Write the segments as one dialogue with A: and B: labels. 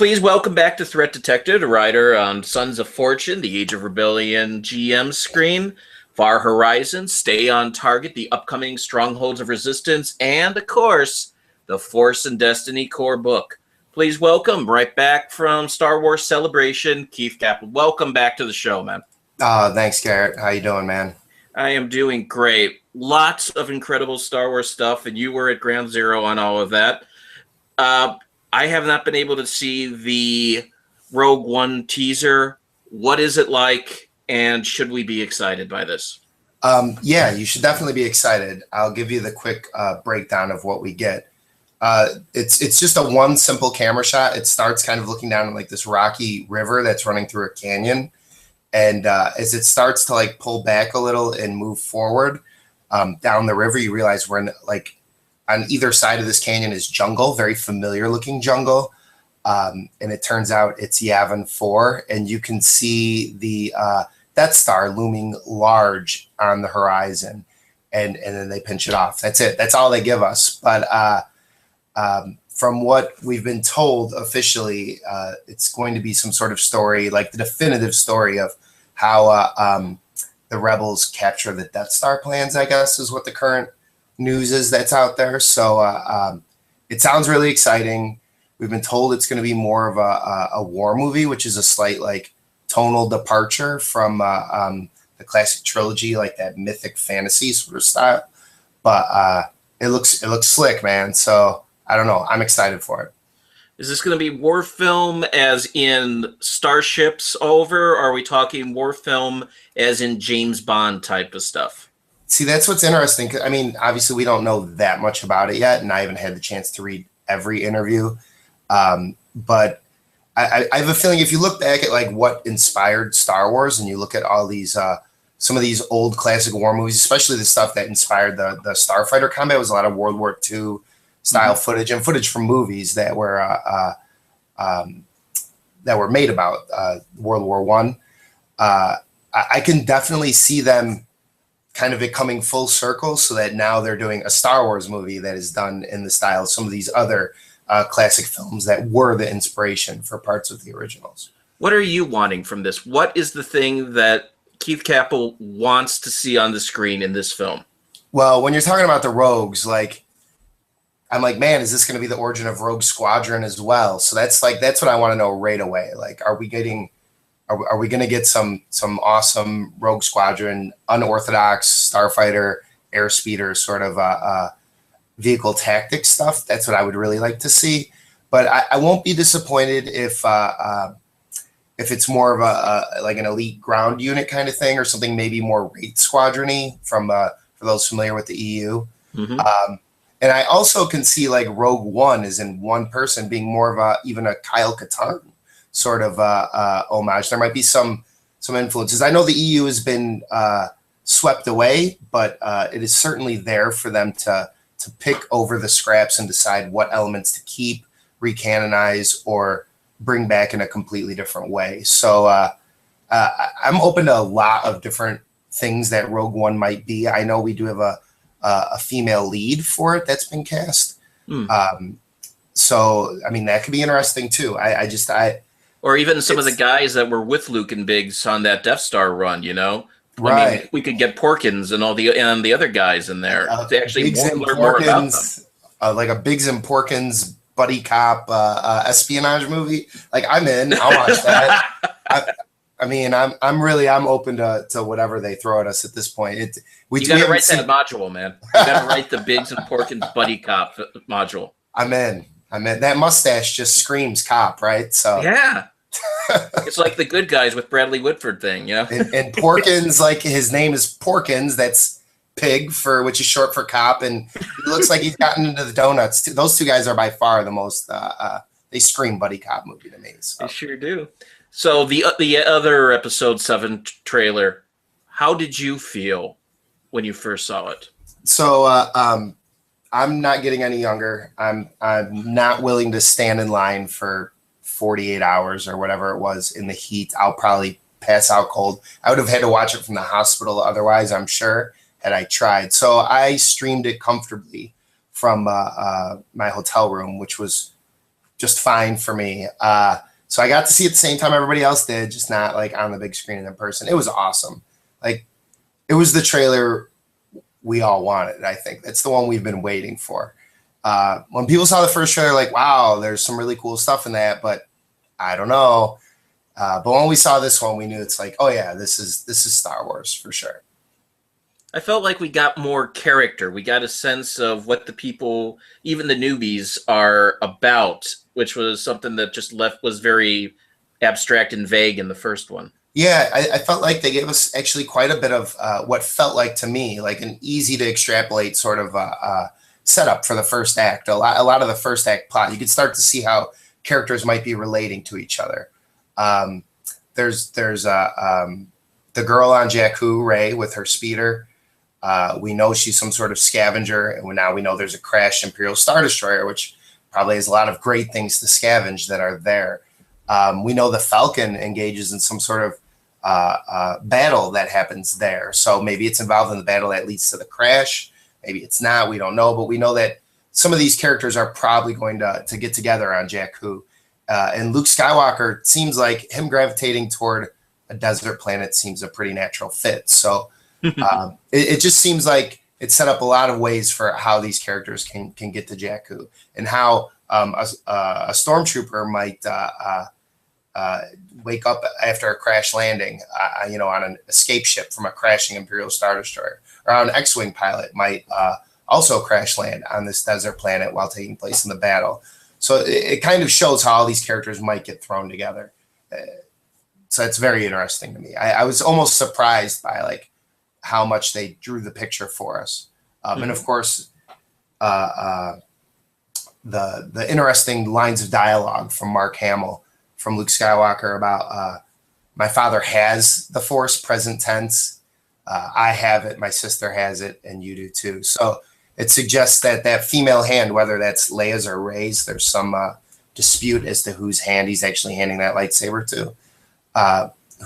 A: Please welcome back to Threat Detected, a writer on Sons of Fortune, the Age of Rebellion GM screen, Far Horizon, Stay on Target, the upcoming Strongholds of Resistance, and, of course, the Force and Destiny core book. Please welcome, right back from Star Wars Celebration, Keith Kappel. Welcome back to the show, man.
B: Thanks, Garrett. How you doing, man?
A: I am doing great. Lots of incredible Star Wars stuff, and you were at Ground Zero on all of that. I have not been able to see the Rogue One teaser. What is it like, and should we be excited by this?
B: Yeah, you should definitely be excited. I'll give you the quick breakdown of what we get. It's just a one simple camera shot. It starts kind of looking down at like this rocky river that's running through a canyon. And as it starts to like pull back a little and move forward down the river, you realize we're in like on either side of this canyon is jungle, very familiar looking jungle. And it turns out it's Yavin 4, and you can see the Death Star looming large on the horizon, and then they pinch it off. That's it. That's all they give us. But from what we've been told officially, it's going to be some sort of story, like the definitive story of how the rebels capture the Death Star plans, I guess, is what the current news is that's out there. So it sounds really exciting. We've been told it's going to be more of a war movie, which is a slight like tonal departure from the classic trilogy, like that mythic fantasy sort of style. But it looks slick, man. So I don't know. I'm excited for it.
A: Is this going to be war film as in starships over, or are we talking war film as in James Bond type of stuff?
B: See, that's what's interesting. I mean, obviously, we don't know that much about it yet, and I haven't had the chance to read every interview. But I have a feeling if you look back at like what inspired Star Wars, and you look at all these, some of these old classic war movies, especially the stuff that inspired the Starfighter combat, was a lot of World War II style footage and footage from movies that were made about World War One. I can definitely see them kind of it coming full circle, so that now they're doing a Star Wars movie that is done in the style of some of these other classic films that were the inspiration for parts of the originals.
A: What are you wanting from this? What is the thing that Keith Kappel wants to see on the screen in this film?
B: Well, when you're talking about the Rogues, like, I'm like, man, is this going to be the origin of Rogue Squadron as well? So that's what I want to know right away. Like, are we going to get some awesome Rogue Squadron, unorthodox starfighter, airspeeder sort of vehicle tactics stuff? That's what I would really like to see. But I won't be disappointed if it's more of a like an elite ground unit kind of thing, or something maybe more Wraith Squadron-y from for those familiar with the EU. Mm-hmm. And I also can see like Rogue One is in one person being more of even a Kyle Katarn sort of homage. There might be some influences. I know the EU has been swept away, but it is certainly there for them to pick over the scraps and decide what elements to keep, recanonize, or bring back in a completely different way. So I'm open to a lot of different things that Rogue One might be. I know we do have a female lead for it that's been cast. So, I mean, that could be interesting too.
A: Or even some of the guys that were with Luke and Biggs on that Death Star run, you know?
B: Right.
A: I mean, we could get Porkins and all the other guys in there to actually learn more about them.
B: Like a Biggs and Porkins buddy cop espionage movie. Like, I'm in. I'll watch that. I mean, I'm open to whatever they throw at us at this point.
A: You got to write that module, man. You got to write the Biggs and Porkins buddy cop module.
B: I'm in. That mustache just screams cop, right? So
A: yeah, it's like the Good Guys with Bradley Whitford thing, you know.
B: and Porkins, like his name is Porkins. That's pig which is short for cop, and it looks like he's gotten into the donuts. Those two guys are by far the most. They scream buddy cop movie to me. So.
A: They sure do. So the other episode 7 trailer, how did you feel when you first saw it?
B: So I'm not getting any younger. I'm not willing to stand in line for 48 hours or whatever it was in the heat. I'll probably pass out cold. I would have had to watch it from the hospital otherwise, I'm sure, had I tried. So I streamed it comfortably from my hotel room, which was just fine for me. So I got to see it at the same time everybody else did, just not like on the big screen and in person. It was awesome. Like, it was the trailer we all wanted. I think that's the one we've been waiting for. When people saw the first trailer, like, wow, there's some really cool stuff in that, but I don't know. But when we saw this one, we knew it's like, oh yeah, this is Star Wars for sure.
A: I felt like we got more character. We got a sense of what the people, even the newbies, are about, which was something that just was very abstract and vague in the first one.
B: Yeah, I felt like they gave us actually quite a bit of what felt like to me like an easy to extrapolate sort of setup for the first act. A lot of the first act plot, you could start to see how characters might be relating to each other. There's the girl on Jakku, Rey, with her speeder. We know she's some sort of scavenger, and now we know there's a crashed Imperial Star Destroyer, which probably has a lot of great things to scavenge that are there. We know the Falcon engages in some sort of battle that happens there. So maybe it's involved in the battle that leads to the crash. Maybe it's not. We don't know. But we know that some of these characters are probably going to get together on Jakku. And Luke Skywalker seems like him gravitating toward a desert planet seems a pretty natural fit. So it just seems like it set up a lot of ways for how these characters can get to Jakku, and how a stormtrooper might wake up after a crash landing, on an escape ship from a crashing Imperial Star Destroyer, or how an X-Wing pilot might also crash land on this desert planet while taking place in the battle. So it kind of shows how all these characters might get thrown together. So it's very interesting to me. I was almost surprised by like how much they drew the picture for us. And of course, the interesting lines of dialogue from Mark Hamill, from Luke Skywalker about my father has the Force, present tense. I have it, my sister has it, and you do too. So it suggests that female hand, whether that's Leia's or Rey's, there's some dispute as to whose hand he's actually handing that lightsaber to,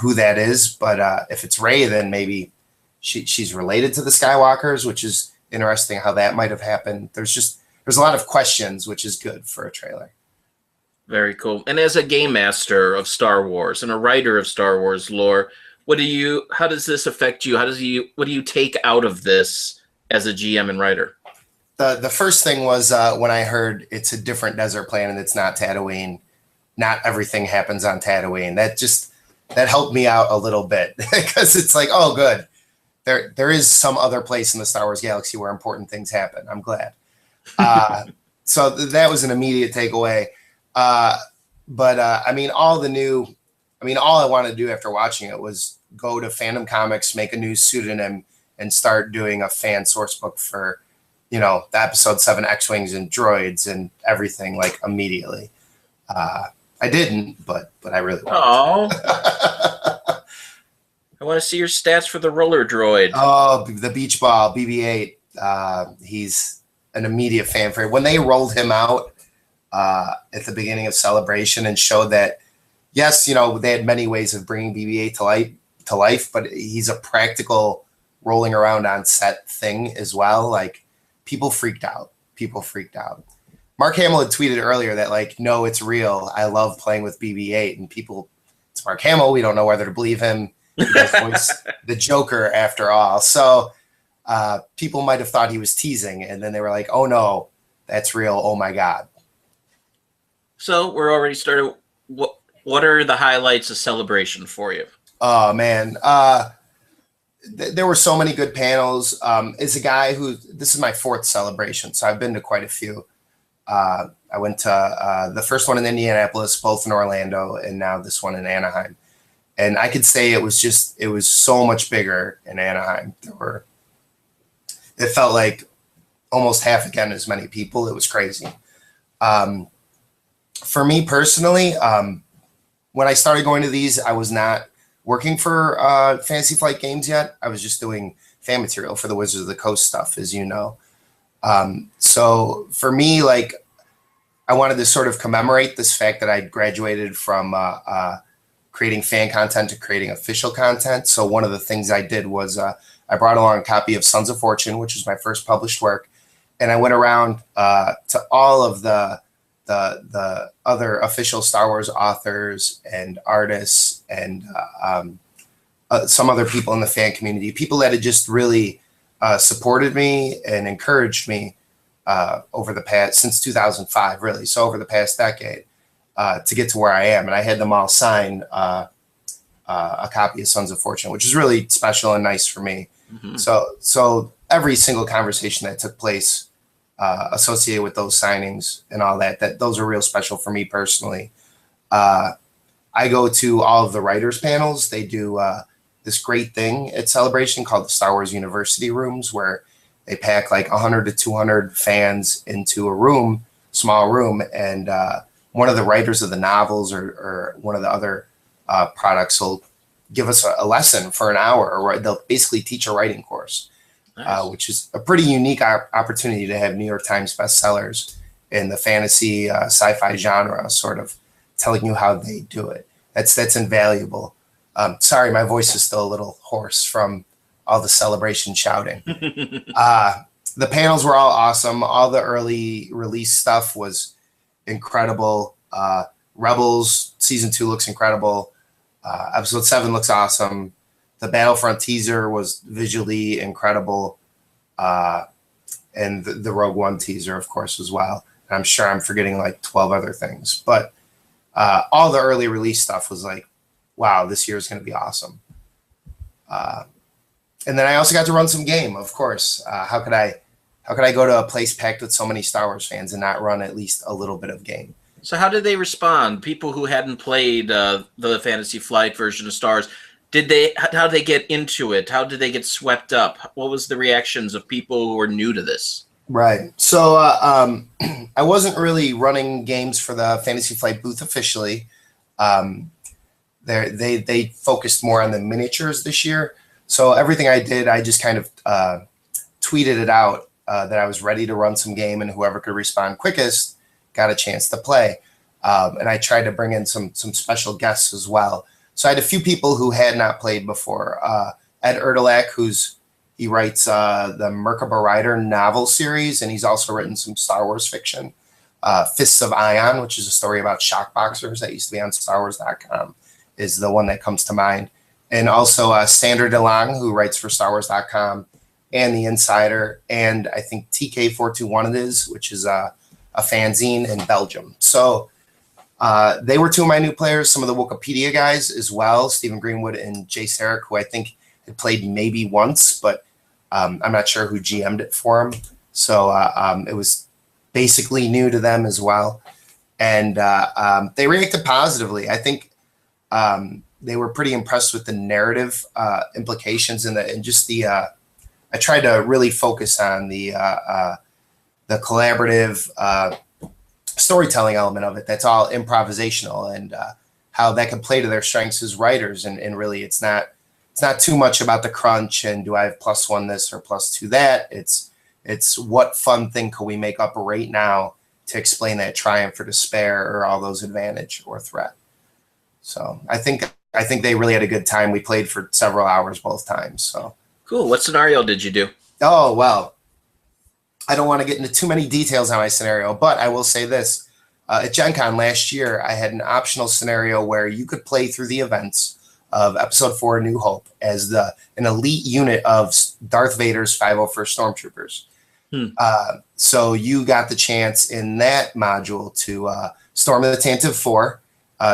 B: who that is. But if it's Rey, then maybe she's related to the Skywalkers, which is interesting how that might have happened. There's a lot of questions, which is good for a trailer.
A: Very cool. And as a game master of Star Wars and a writer of Star Wars lore, how does this affect you? What do you take out of this as a GM and writer?
B: The first thing was when I heard it's a different desert planet and it's not Tatooine. Not everything happens on Tatooine. That helped me out a little bit, because it's like, oh, good. There is some other place in the Star Wars galaxy where important things happen. I'm glad. So that was an immediate takeaway. But I mean, all I wanted to do after watching it was go to Fandom Comics, make a new pseudonym, and start doing a fan source book for, the Episode 7 X-Wings and droids and everything, like, immediately. I didn't, but I really wanted to.
A: I want to see your stats for the roller droid.
B: Oh, the beach ball, BB-8. He's an immediate fan favorite. When they rolled him out at the beginning of Celebration and showed that, yes, they had many ways of bringing BB-8 to life, but he's a practical rolling around on set thing as well. Like, people freaked out. Mark Hamill had tweeted earlier that, like, no, it's real. I love playing with BB-8. And people, it's Mark Hamill. We don't know whether to believe him. He does voice the Joker after all. So people might have thought he was teasing. And then they were like, oh, no, that's real. Oh, my God.
A: So we're already started. What are the highlights of Celebration for you?
B: Oh, man. There were so many good panels. As a guy this is my fourth Celebration, so I've been to quite a few. I went to the first one in Indianapolis, both in Orlando, and now this one in Anaheim. And I could say it was so much bigger in Anaheim. It felt like almost half again as many people. It was crazy. For me personally, when I started going to these, I was not working for Fantasy Flight Games yet. I was just doing fan material for the Wizards of the Coast stuff, as you know. So for me, like, I wanted to sort of commemorate this fact that I graduated from creating fan content to creating official content. So one of the things I did was I brought along a copy of Sons of Fortune, which was my first published work. And I went around to all of the the other official Star Wars authors and artists and some other people in the fan community, people that had just really supported me and encouraged me since 2005, really. So over the past decade to get to where I am. And I had them all sign a copy of Sons of Fortune, which is really special and nice for me. Mm-hmm. So every single conversation that took place associated with those signings and all that those are real special for me personally. I go to all of the writers panels. They do this great thing at Celebration called the Star Wars University Rooms, where they pack like 100 to 200 fans into a room, small room, and one of the writers of the novels or one of the other products will give us a lesson for an hour, or they'll basically teach a writing course. Nice. Which is a pretty unique opportunity to have New York Times bestsellers in the fantasy sci-fi genre sort of telling you how they do it. That's invaluable. Sorry, my voice is still a little hoarse from all the Celebration shouting. The panels were all awesome. All the early release stuff was incredible. Rebels Season 2 looks incredible. Episode 7 looks awesome. The Battlefront teaser was visually incredible. And the Rogue One teaser, of course, as well. And I'm sure I'm forgetting like 12 other things. But all the early release stuff was like, wow, this year is going to be awesome. And then I also got to run some game, of course. How could I go to a place packed with so many Star Wars fans and not run at least a little bit of game?
A: So how did they respond? People who hadn't played the Fantasy Flight version of Star Wars, how did they get into it? How did they get swept up? What was the reactions of people who were new to this?
B: Right. So I wasn't really running games for the Fantasy Flight booth officially. They focused more on the miniatures this year. So everything I did, I just kind of tweeted it out that I was ready to run some game, and whoever could respond quickest got a chance to play. And I tried to bring in some special guests as well. So I had a few people who had not played before. Ed Erdelak, he writes the Merkaba Rider novel series, and he's also written some Star Wars fiction. Fists of Ion, which is a story about shockboxers that used to be on StarWars.com, is the one that comes to mind. And also Sander DeLong, who writes for StarWars.com and The Insider, and I think TK421 it is, which is a fanzine in Belgium. So they were two of my new players, some of the Wikipedia guys as well, Stephen Greenwood and Jay Sarek, who I think had played maybe once, but I'm not sure who GM'd it for him. So it was basically new to them as well. And they reacted positively. I think they were pretty impressed with the narrative implications and just the I tried to really focus on the collaborative storytelling element of it. That's all improvisational, and how that can play to their strengths as writers. And really, it's not too much about the crunch and do I have +1 this or +2 that. It's what fun thing can we make up right now to explain that triumph or despair or all those advantage or threat. So I think they really had a good time. We played for several hours both times. So
A: cool. What scenario did you do?
B: Oh, well, I don't want to get into too many details on my scenario, but I will say this. At Gen Con last year, I had an optional scenario where you could play through the events of Episode 4 New Hope as an elite unit of Darth Vader's 501st Stormtroopers. So you got the chance in that module to storm the Tantive 4,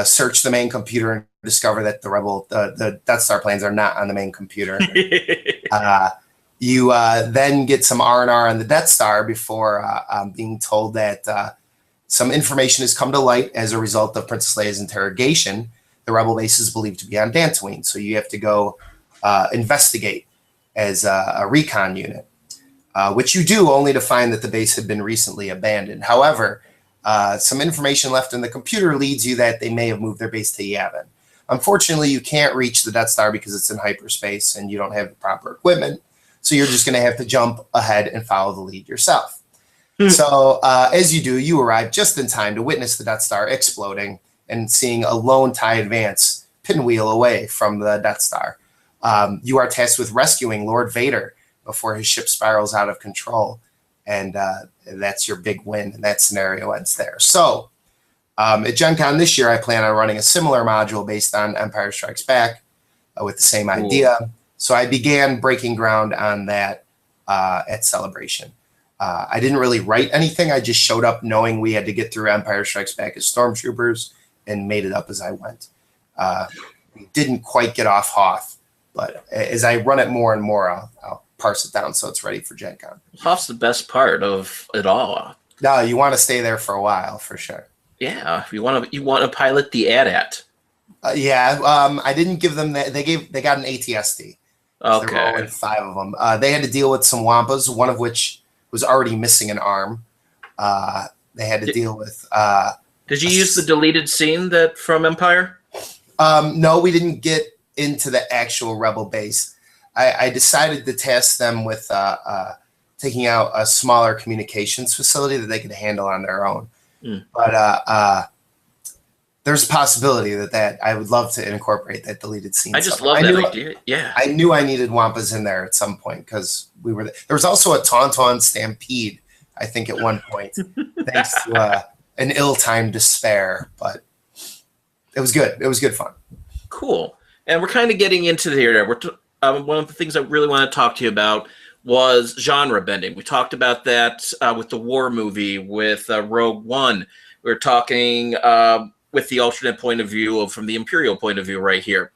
B: search the main computer, and discover that the Death Star plans are not on the main computer. You then get some R&R on the Death Star before being told that some information has come to light as a result of Princess Leia's interrogation. The Rebel base is believed to be on Dantooine, so you have to go investigate as a recon unit, which you do only to find that the base had been recently abandoned. However, some information left in the computer leads you that they may have moved their base to Yavin. Unfortunately, you can't reach the Death Star because it's in hyperspace and you don't have the proper equipment, so you're just going to have to jump ahead and follow the lead yourself. So as you do, you arrive just in time to witness the Death Star exploding and seeing a lone TIE advance pinwheel away from the Death Star. You are tasked with rescuing Lord Vader before his ship spirals out of control. and that's your big win, and that scenario ends there. So at Gen Con this year, I plan on running a similar module based on Empire Strikes Back with the same idea. So I began breaking ground on that at Celebration. I didn't really write anything. I just showed up knowing we had to get through Empire Strikes Back as stormtroopers and made it up as I went. We didn't quite get off Hoth, but as I run it more and more, I'll parse it down so it's ready for Gen Con.
A: Hoth's the best part of it all.
B: No, you want to stay there for a while, for sure.
A: Yeah, you want to pilot the AT-AT.
B: I didn't give them that. They got an ATSD.
A: Okay.
B: There were only 5 of them. They had to deal with some Wampas, one of which was already missing an arm. They had to deal with.
A: Did you use the deleted scene from Empire?
B: No, we didn't get into the actual Rebel base. I decided to task them with taking out a smaller communications facility that they could handle on their own. But there's a possibility that I would love to incorporate that deleted scene.
A: I just love that idea. Yeah.
B: I knew I needed Wampas in there at some point because we were there. There was also a Tauntaun stampede, I think, at one point, thanks to an ill-timed despair. But it was good. It was good fun.
A: Cool. And we're kind of getting into the area. One of the things I really want to talk to you about was genre bending. We talked about that with the war movie, with Rogue One. We were talking with the alternate point of view from the Imperial point of view right here.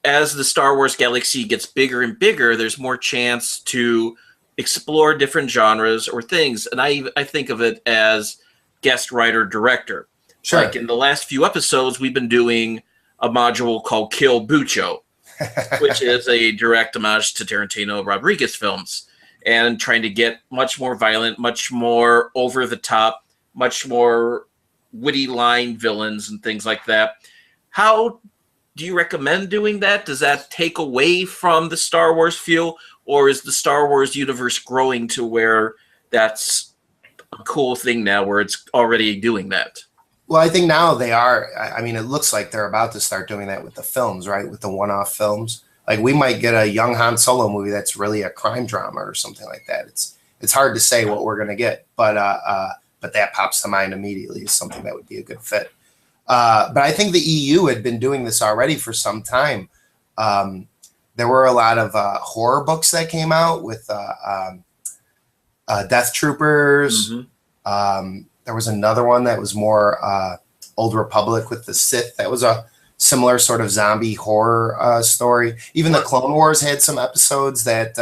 A: As the Star Wars galaxy gets bigger and bigger, there's more chance to explore different genres or things. And I think of it as guest writer director.
B: Sure.
A: Like in the last few episodes, we've been doing a module called Kill Bucho, which is a direct homage to Tarantino Rodriguez films, and trying to get much more violent, much more over the top, much more witty line villains and things like that. How do you recommend doing that? Does that take away from the Star Wars feel, or is the Star Wars universe growing to where that's a cool thing now, where it's already doing that?
B: Well, I think now they are. I mean, it looks like they're about to start doing that with the films, right? With the one-off films. Like we might get a young Han Solo movie that's really a crime drama or something like that. It's hard to say what we're going to get, but that pops to mind immediately as something that would be a good fit. But I think the EU had been doing this already for some time. There were a lot of horror books that came out with Death Troopers. Mm-hmm. There was another one that was more Old Republic with the Sith. That was a similar sort of zombie horror story. Even the Clone Wars had some episodes that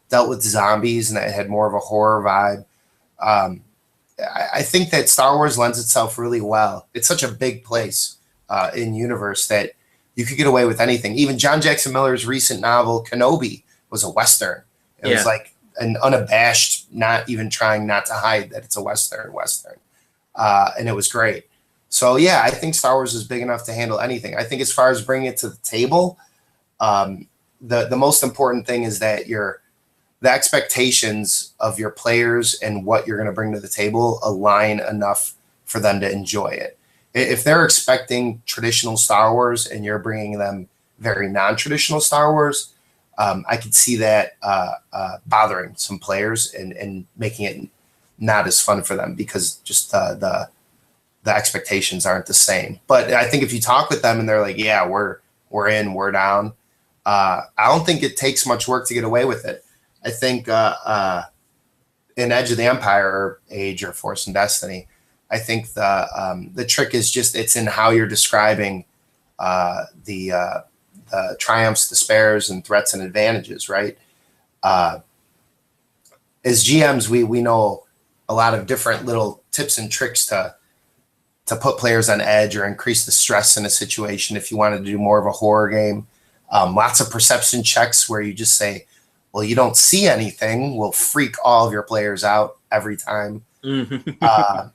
B: dealt with zombies and that had more of a horror vibe. I think that Star Wars lends itself really well. It's such a big place in universe that you could get away with anything. Even John Jackson Miller's recent novel, Kenobi, was a Western. It was like an unabashed, not even trying not to hide that it's a Western. And it was great. So, yeah, I think Star Wars is big enough to handle anything. I think as far as bringing it to the table, the most important thing is that the expectations of your players and what you're going to bring to the table align enough for them to enjoy it. If they're expecting traditional Star Wars and you're bringing them very non-traditional Star Wars, I could see that bothering some players and making it not as fun for them because just the expectations aren't the same. But I think if you talk with them and they're like, yeah, we're in, we're down, I don't think it takes much work to get away with it. I think in Edge of the Empire or Age or Force and Destiny, I think the trick is just it's in how you're describing the triumphs, despairs, and threats and advantages, right? As GMs, we know a lot of different little tips and tricks to put players on edge or increase the stress in a situation if you wanted to do more of a horror game. Lots of perception checks where you just say, well, you don't see anything, will freak all of your players out every time. And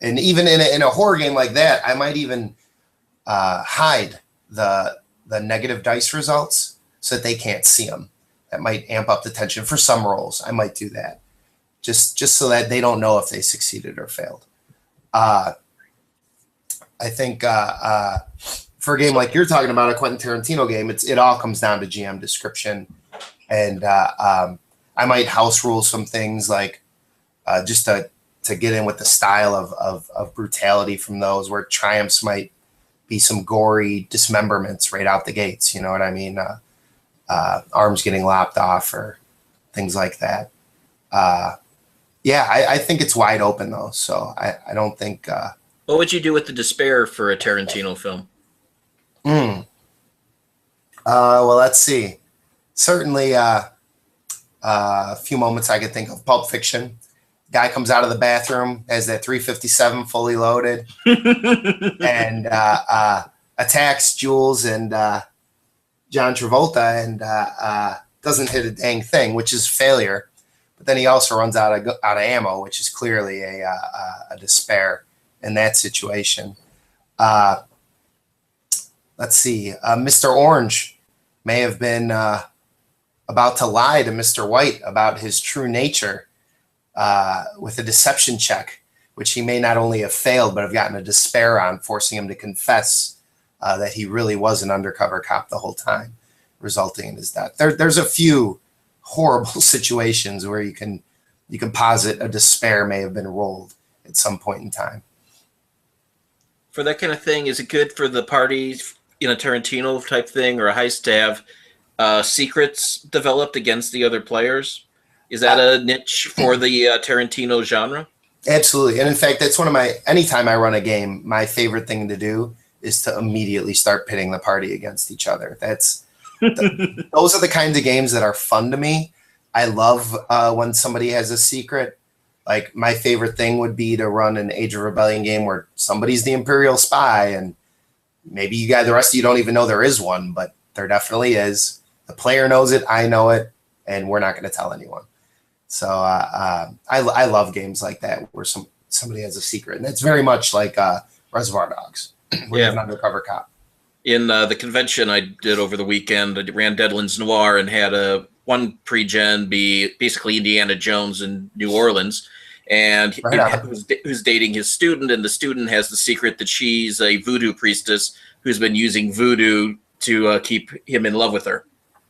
B: even in a horror game like that, I might even hide the negative dice results so that they can't see them. That might amp up the tension for some rolls. I might do that just so that they don't know if they succeeded or failed. I think for a game like you're talking about, a Quentin Tarantino game, it all comes down to GM description. And I might house rule some things like just to get in with the style of brutality from those, where triumphs might be some gory dismemberments right out the gates. You know what I mean? Arms getting lopped off or things like that. Yeah, I think it's wide open though. So I don't think.
A: What would you do with the despair for a Tarantino film?
B: Well, let's see. Certainly, a few moments I could think of. Pulp Fiction. Guy comes out of the bathroom, has that 357 fully loaded, and attacks Jules and John Travolta, and doesn't hit a dang thing, which is failure. But then he also runs out of ammo, which is clearly a despair in that situation. Let's see. Mr. Orange may have been about to lie to Mr. White about his true nature with a deception check, which he may not only have failed, but have gotten a despair on, forcing him to confess that he really was an undercover cop the whole time, resulting in his death. There's a few horrible situations where you can posit a despair may have been rolled at some point in time.
A: For that kind of thing, is it good for the party in a Tarantino type thing or a heist to have secrets developed against the other players? Is that a niche for the Tarantino genre? Absolutely.
B: And in fact, that's one of anytime I run a game, my favorite thing to do is to immediately start pitting the party against each other. Those are the kinds of games that are fun to me. I love when somebody has a secret. Like, my favorite thing would be to run an Age of Rebellion game where somebody's the Imperial spy, and maybe the rest of you don't even know there is one, but there definitely is. The player knows it, I know it, and we're not going to tell anyone. So I love games like that where somebody has a secret, and it's very much like Reservoir Dogs, where you're an undercover cop.
A: In the convention I did over the weekend, I ran Deadlands Noir and had one pre-gen be basically Indiana Jones in New Orleans, and who's dating his student, and the student has the secret that she's a voodoo priestess who's been using voodoo to keep him in love with her.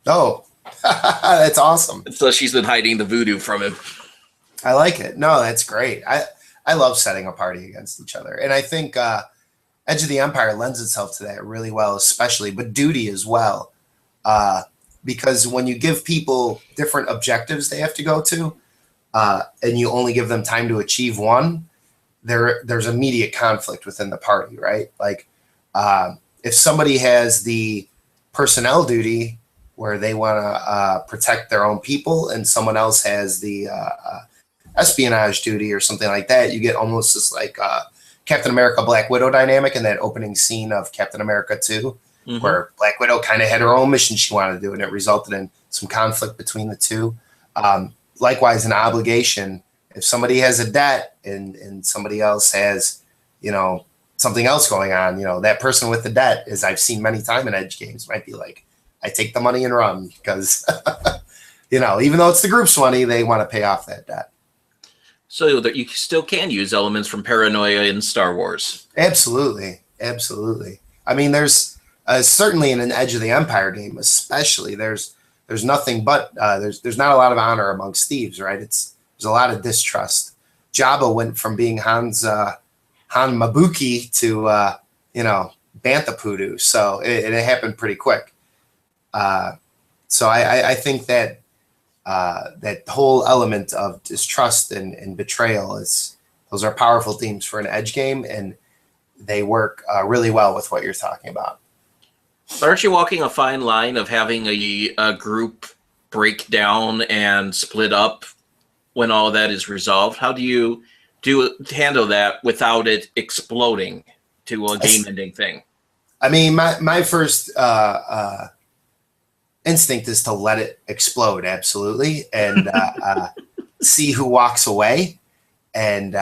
B: Oh, that's awesome.
A: So she's been hiding the voodoo from him.
B: I like it. No, that's great. I love setting a party against each other. And I think Edge of the Empire lends itself to that really well, especially, but Duty as well. Because when you give people different objectives they have to go to, and you only give them time to achieve one, there's immediate conflict within the party, right? Like, if somebody has the personnel duty where they want to protect their own people, and someone else has the espionage duty or something like that, you get almost this like Captain America Black Widow dynamic in that opening scene of Captain America 2, where Black Widow kind of had her own mission she wanted to do, and it resulted in some conflict between the two. Likewise, an obligation. If somebody has a debt and somebody else has, something else going on, that person with the debt, as I've seen many times in Edge games, might be like, I take the money and run because, even though it's the group's money, they want to pay off that debt.
A: So that you still can use elements from Paranoia in Star Wars.
B: Absolutely. Absolutely. I mean, there's certainly in an Edge of the Empire game, especially, there's nothing but, there's not a lot of honor amongst thieves, right? There's a lot of distrust. Jabba went from being Han Mabuki to, Bantha Poodoo. So it happened pretty quick. So I think that that whole element of distrust and betrayal those are powerful themes for an Edge game, and they work really well with what you're talking about.
A: But aren't you walking a fine line of having a group break down and split up when all that is resolved? How do you handle that without it exploding to a game-ending thing?
B: I mean, my first instinct is to let it explode, absolutely, and see who walks away, and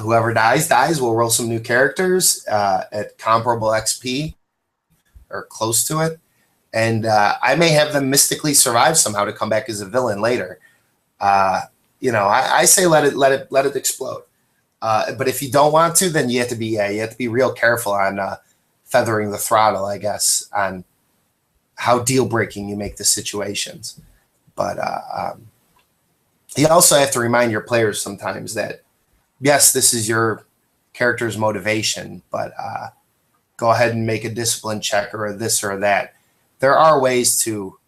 B: whoever dies. We'll roll some new characters at comparable XP or close to it, and I may have them mystically survive somehow to come back as a villain later. I say let it explode. But if you don't want to, then you have to be real careful on feathering the throttle, I guess, on how deal breaking you make the situations. But you also have to remind your players sometimes that, yes, this is your character's motivation, but go ahead and make a discipline check or a this or that. There are ways to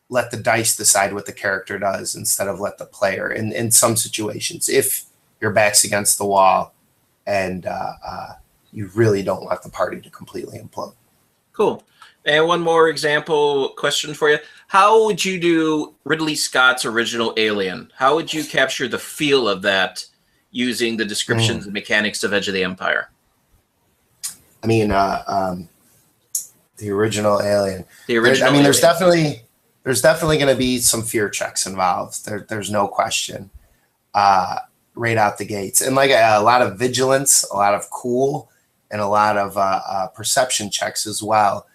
B: let the dice decide what the character does instead of let the player in some situations, if your back's against the wall and you really don't want the party to completely implode.
A: Cool. And one more example question for you. How would you do Ridley Scott's original Alien? How would you capture the feel of that using the descriptions and mechanics of Edge of the Empire?
B: I mean, the original Alien.
A: The original Alien.
B: There's definitely going to be some fear checks involved. There's no question. Right out the gates, and like a lot of vigilance, a lot of cool, and a lot of perception checks as well.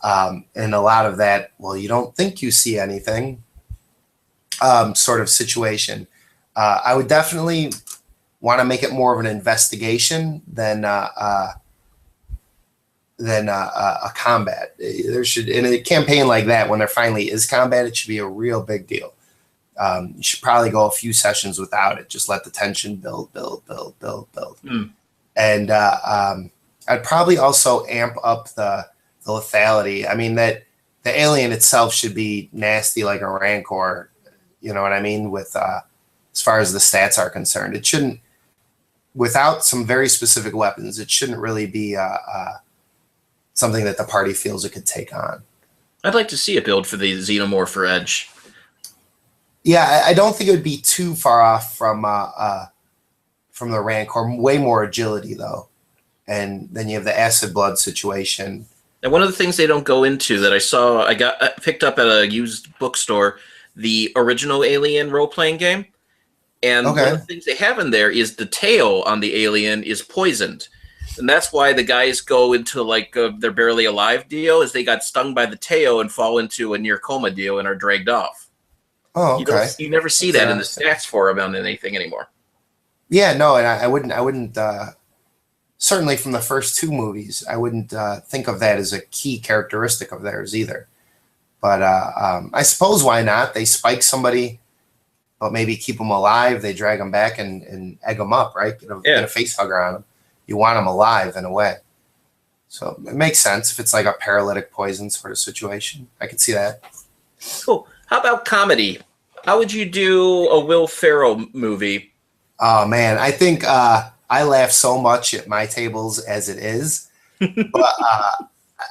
B: And a lot of that, well, you don't think you see anything sort of situation. I would definitely want to make it more of an investigation than a combat. There should, in a campaign like that, when there finally is combat, it should be a real big deal. You should probably go a few sessions without it. Just let the tension build. And I'd probably as amp up the lethality. I mean, that the alien itself should be nasty like a rancor. You know what I mean? With as far as the stats are concerned, it shouldn't. Without some very specific weapons, it shouldn't really be something that the party feels it could take on.
A: I'd like to see a build for the Xenomorph for Edge.
B: Yeah, I don't think it would be too far off from the Rancor. Way more agility though, and then you have the acid blood situation.
A: And one of the things they don't go into that I got picked up at a used bookstore, the original Alien role-playing game, and one of the things they have in there is the tail on the alien is poisoned, and that's why the guys go into like they're barely alive deal, is they got stung by the tail and fall into a near coma deal and are dragged off.
B: Oh, okay.
A: You never see that in the stats for them on anything anymore.
B: Yeah, no, and I wouldn't. Certainly, from the first two movies, I wouldn't think of that as a key characteristic of theirs either. But I suppose why not? They spike somebody, but maybe keep them alive. They drag them back and egg them up, right? Get a face hugger on them. You want them alive in a way. So it makes sense if it's like a paralytic poison sort of situation. I could see that.
A: Cool. How about comedy? How would you do a Will Ferrell movie?
B: Oh, man. I think I laugh so much at my tables as it is. But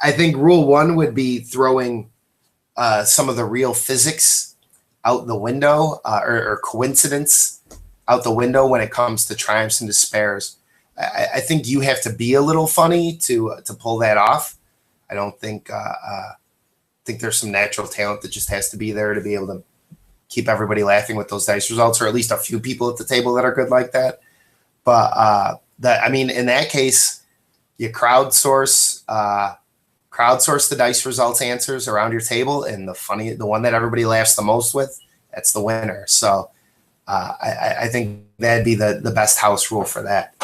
B: I think rule one would be throwing some of the real physics out the window or coincidence out the window when it comes to triumphs and despairs. I think you have to be a little funny to pull that off. I don't think think there's some natural talent that just has to be there to be able to keep everybody laughing with those dice results, or at least a few people at the table that are good like that. But in that case, you crowdsource the dice results answers around your table, and the one that everybody laughs the most with, that's the winner. So I think that'd be the best house rule for that.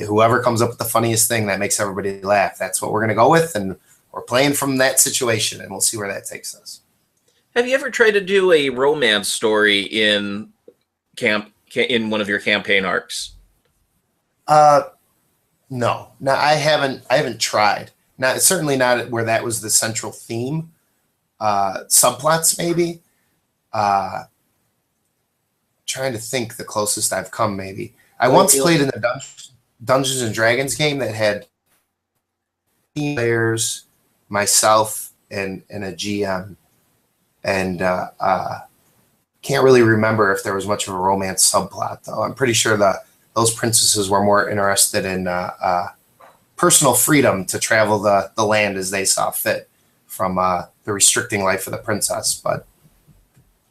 B: Whoever comes up with the funniest thing that makes everybody laugh, that's what we're going to go with, and we're playing from that situation, and we'll see where that takes us.
A: Have you ever tried to do a romance story in one of your campaign arcs?
B: No, I haven't tried. Certainly not where that was the central theme. Subplots maybe. Trying to think the closest I've come. Maybe I once played in the Dungeons and Dragons game that had players, myself, and a GM, and can't really remember if there was much of a romance subplot though. I'm pretty sure those princesses were more interested in personal freedom to travel the land as they saw fit from the restricting life of the princess. But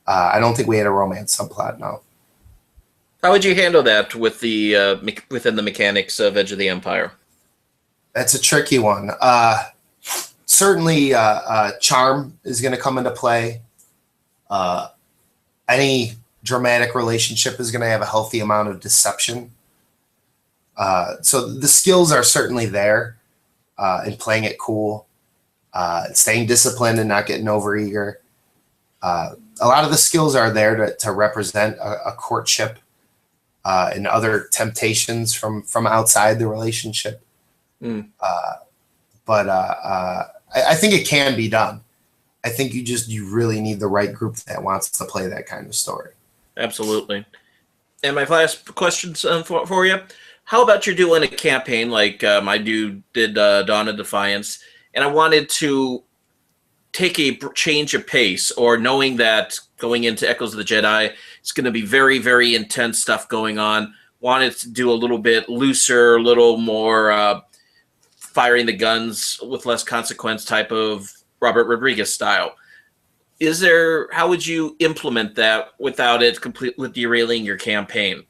B: I don't think we had a romance subplot, no.
A: How would you handle that with the within the mechanics of Edge of the Empire?
B: That's a tricky one. Certainly, charm is going to come into play. Any dramatic relationship is going to have a healthy amount of deception. So the skills are certainly there in playing it cool, staying disciplined and not getting overeager. a lot of the skills are there to represent a courtship and other temptations from outside the relationship.
A: Mm.
B: But I think it can be done. I think you really need the right group that wants to play that kind of story.
A: Absolutely. And my last question for you: how about you're doing a campaign like my dude did, Dawn of Defiance, and I wanted to take a change of pace, or knowing that going into Echoes of the Jedi, it's going to be very, very intense stuff going on. Wanted to do a little bit looser, a little more firing the guns with less consequence type of Robert Rodriguez style. How would you implement that without it completely derailing your campaign?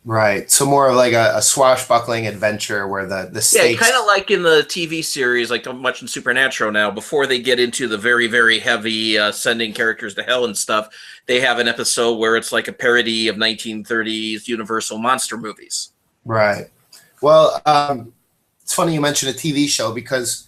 B: Right. So more of like a swashbuckling adventure where the stakes.
A: Yeah, kind of like in the TV series, like I'm watching Supernatural now. Before they get into the very, very heavy sending characters to hell and stuff, they have an episode where it's like a parody of 1930s Universal monster movies.
B: Right. Well, it's funny you mentioned a TV show because,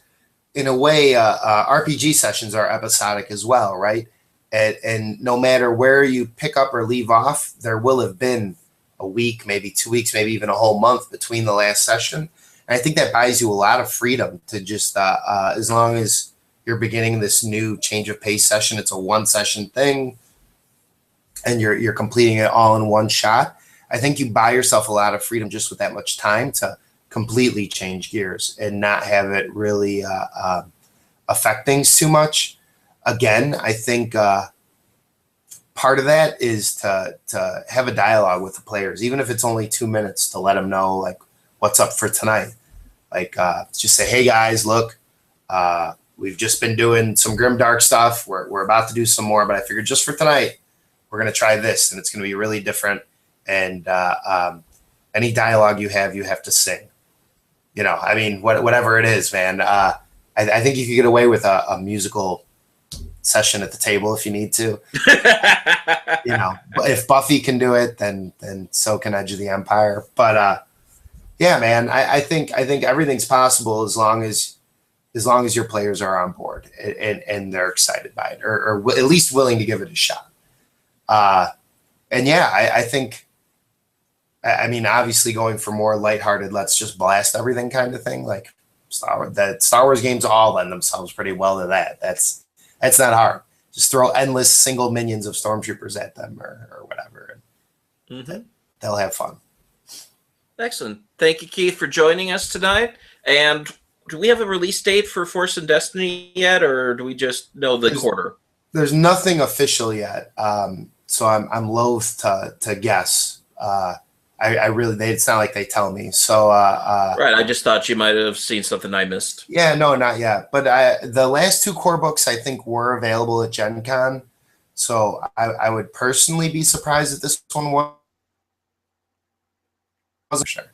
B: in a way, RPG sessions are episodic as well, right? And no matter where you pick up or leave off, there will have been a week, maybe 2 weeks, maybe even a whole month between the last session. And I think that buys you a lot of freedom to just, as long as you're beginning this new change of pace session, it's a one session thing, and you're completing it all in one shot. I think you buy yourself a lot of freedom just with that much time to completely change gears and not have it really affect things too much. Again, I think part of that is to have a dialogue with the players, even if it's only 2 minutes, to let them know like what's up for tonight. Like just say, hey guys, look, we've just been doing some grimdark stuff. We're about to do some more, but I figured just for tonight, we're going to try this, and it's going to be really different. And any dialogue you have to sing. You know, I mean, whatever it is, man. I think you could get away with a musical session at the table if you need to. You know, if Buffy can do it, then so can Edge of the Empire. But yeah, man, I think everything's possible as long as your players are on board and they're excited by it, or at least willing to give it a shot. And yeah, I think. I mean, obviously going for more lighthearted, let's just blast everything kind of thing. Like Star Wars games all lend themselves pretty well to that. That's not hard. Just throw endless single minions of stormtroopers at them or whatever. And they'll have fun.
A: Excellent. Thank you, Keith, for joining us tonight. And do we have a release date for Force and Destiny yet, or do we just know the quarter?
B: There's nothing official yet. So I'm loath to guess. I really, it's not like they tell me. So,
A: right. I just thought you might have seen something I missed.
B: Yeah, no, not yet. But the last two core books I think were available at Gen Con. So I would personally be surprised if this one wasn't sure.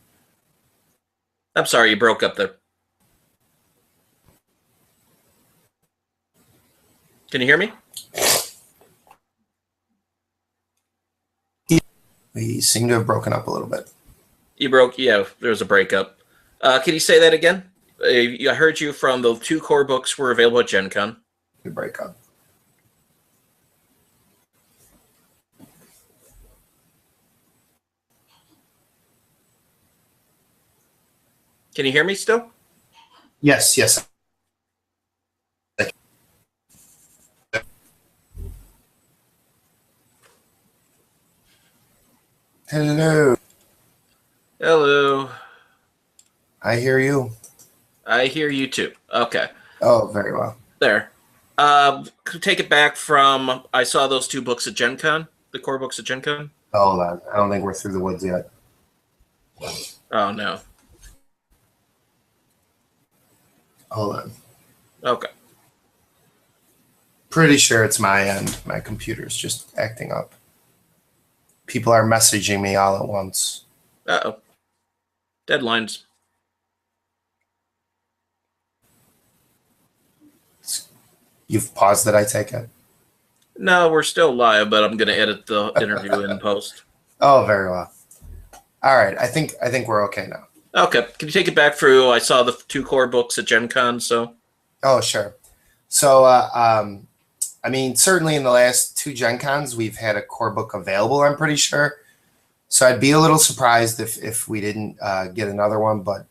A: I'm sorry, you broke up there. Can you hear me?
B: We seem to have broken up a little bit.
A: You broke, yeah, there was a breakup. Can you say that again? I heard you from the two core books were available at Gen Con.
B: We break up.
A: Can you hear me still?
B: Yes. Hello.
A: Hello.
B: I hear you.
A: I hear you too. Okay.
B: Oh, very well.
A: There. Take it back from, I saw those two books at Gen Con, the core books at Gen Con.
B: Hold on. I don't think we're through the woods yet.
A: Oh, no.
B: Hold on.
A: Okay.
B: Pretty sure it's my end. My computer's just acting up. People are messaging me all at once.
A: Uh-oh. Deadlines.
B: You've paused it, I take it?
A: No, we're still live, but I'm going to edit the interview in post.
B: Oh, very well. All right. I think we're okay now.
A: Okay. Can you take it back through? I saw the two core books at Gen Con, so.
B: Oh, sure. So I mean, certainly in the last 2 Gen Cons, we've had a core book available, I'm pretty sure. So I'd be a little surprised if we didn't get another one, but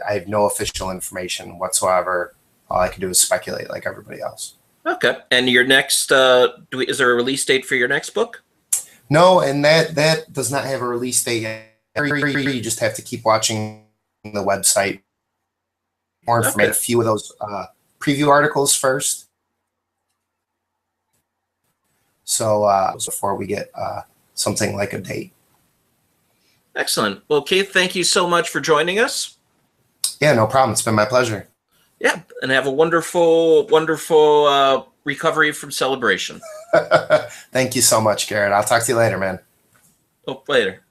B: I have no official information whatsoever. All I can do is speculate like everybody else.
A: Okay. And your next, is there a release date for your next book?
B: No, and that does not have a release date yet. You just have to keep watching the website. More information, a few of those preview articles first. So before we get something like a date.
A: Excellent. Well, Keith, thank you so much for joining us.
B: Yeah, no problem. It's been my pleasure.
A: Yeah, and have a wonderful, wonderful recovery from celebration.
B: Thank you so much, Garrett. I'll talk to you later, man.
A: Oh, later.